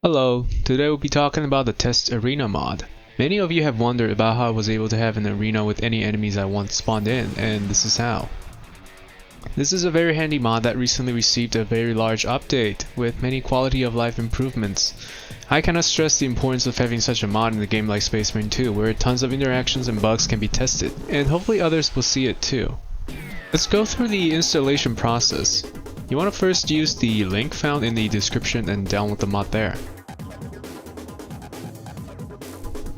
Hello, today we'll be talking about the Test Arena mod. Many of you have wondered about how I was able to have an arena with any enemies I once spawned in, and this is how. This is a very handy mod that recently received a very large update, with many quality of life improvements. I cannot stress the importance of having such a mod in a game like Space Marine 2, where tons of interactions and bugs can be tested, and hopefully others will see it too. Let's go through the installation process. You want to first use the link found in the description and download the mod there.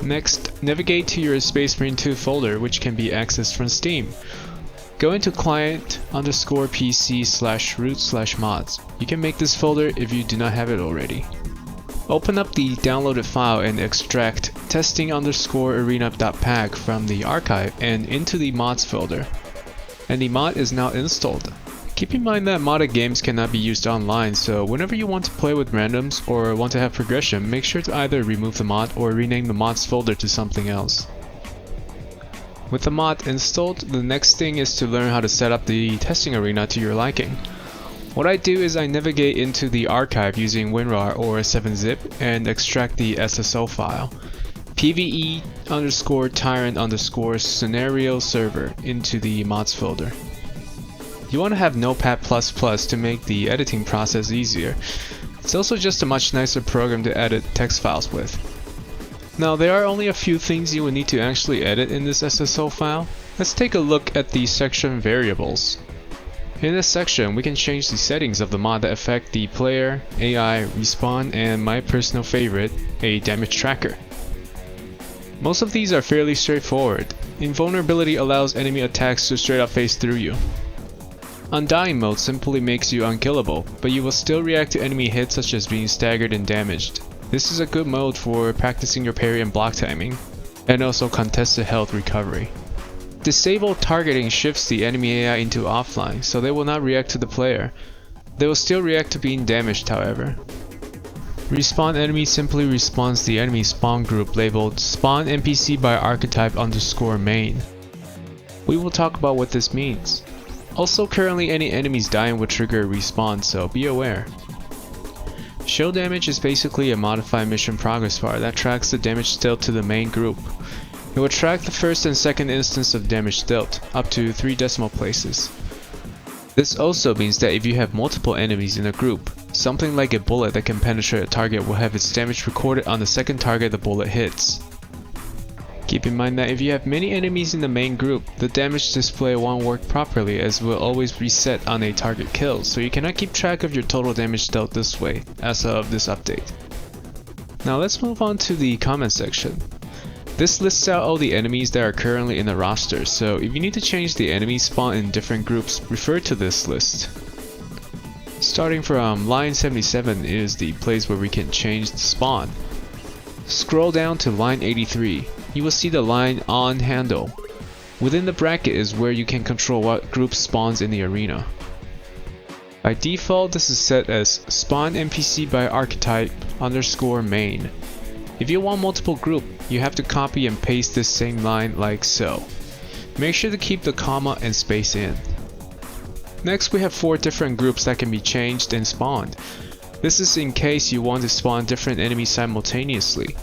Next, navigate to your Space Marine 2 folder, which can be accessed from Steam. Go into client_pc/root/mods. You can make this folder if you do not have it already. Open up the downloaded file and extract testing_arena.pag from the archive and into the mods folder. And the mod is now installed. Keep in mind that modded games cannot be used online, so whenever you want to play with randoms or want to have progression, make sure to either remove the mod or rename the mods folder to something else. With the mod installed, the next thing is to learn how to set up the testing arena to your liking. What I do is I navigate into the archive using WinRAR or 7-zip and extract the SSO file, PVE_tyrant_scenario server, into the mods folder. You want to have Notepad++ to make the editing process easier. It's also just a much nicer program to edit text files with. Now there are only a few things you will need to actually edit in this SSO file. Let's take a look at the section variables. In this section we can change the settings of the mod that affect the player, AI, respawn, and my personal favorite, a damage tracker. Most of these are fairly straightforward. Invulnerability allows enemy attacks to straight up phase through you. Undying mode simply makes you unkillable, but you will still react to enemy hits such as being staggered and damaged. This is a good mode for practicing your parry and block timing, and also contested health recovery. Disable targeting shifts the enemy AI into offline, so they will not react to the player. They will still react to being damaged, however. Respawn enemy simply respawns the enemy spawn group labeled spawn NPC by archetype_main. We will talk about what this means. Also, currently any enemies dying will trigger a respawn, so be aware. Show damage is basically a modified mission progress bar that tracks the damage dealt to the main group. It will track the first and second instance of damage dealt, up to 3 decimal places. This also means that if you have multiple enemies in a group, something like a bullet that can penetrate a target will have its damage recorded on the second target the bullet hits. Keep in mind that if you have many enemies in the main group, the damage display won't work properly as it will always reset on a target kill, so you cannot keep track of your total damage dealt this way, as of this update. Now let's move on to the comment section. This lists out all the enemies that are currently in the roster, so if you need to change the enemy spawn in different groups, refer to this list. Starting from line 77 is the place where we can change the spawn. Scroll down to line 83. You will see the line on handle. Within the bracket is where you can control what group spawns in the arena. By default, this is set as spawn NPC by archetype_main. If you want multiple group, you have to copy and paste this same line like so. Make sure to keep the comma and space in. Next, we have 4 different groups that can be changed and spawned. This is in case you want to spawn different enemies simultaneously.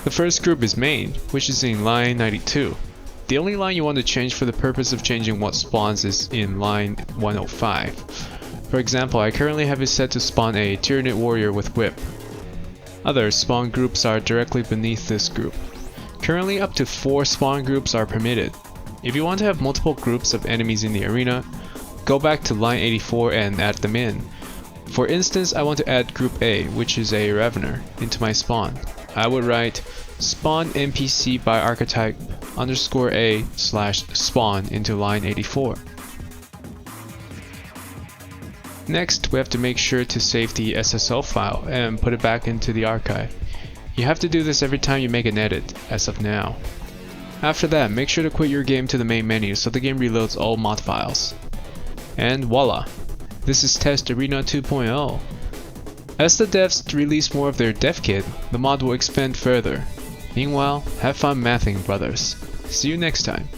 The first group is main, which is in line 92. The only line you want to change for the purpose of changing what spawns is in line 105. For example, I currently have it set to spawn a Tyranid warrior with whip. Other spawn groups are directly beneath this group. Currently up to 4 spawn groups are permitted. If you want to have multiple groups of enemies in the arena, go back to line 84 and add them in. For instance, I want to add group A, which is a Revener, into my spawn. I would write spawn NPC by archetype_A/spawn into line 84. Next, we have to make sure to save the SSO file and put it back into the archive. You have to do this every time you make an edit, as of now. After that, make sure to quit your game to the main menu so the game reloads all mod files. And voila! This is Test Arena 2.0. As the devs release more of their dev kit, the mod will expand further. Meanwhile, have fun mathing, brothers. See you next time.